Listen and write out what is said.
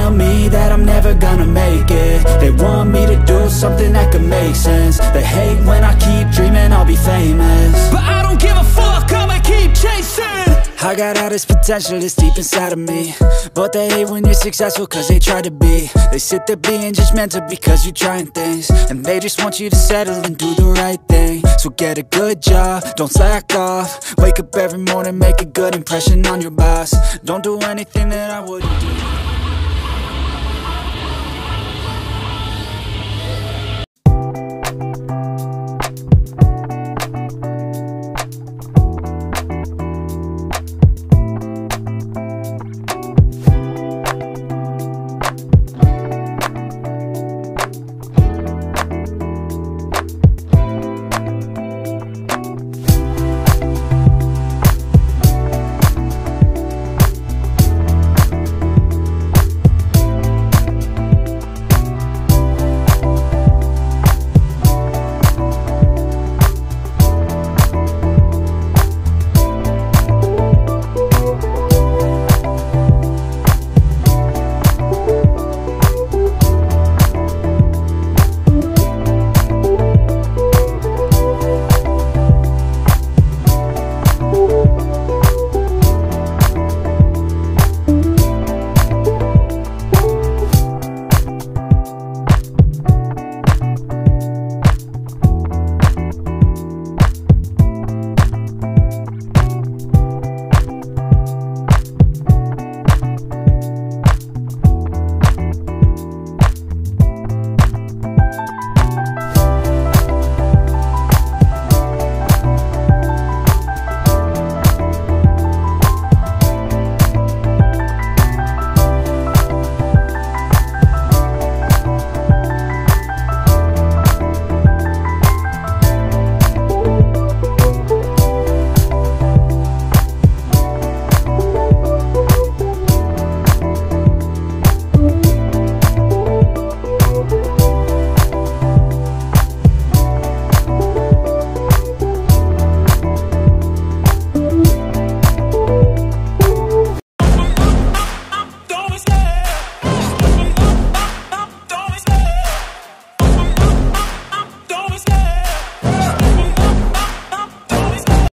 tell me that I'm never gonna make it. They want me to do something that could make sense. They hate when I keep dreaming I'll be famous, but I don't give a fuck, I'ma keep chasing. I got all this potential that's deep inside of me, but they hate when you're successful cause they try to be. They sit there being judgmental because you're trying things, and they just want you to settle and do the right thing. So get a good job, don't slack off. Wake up every morning, make a good impression on your boss. Don't do anything that I wouldn't do.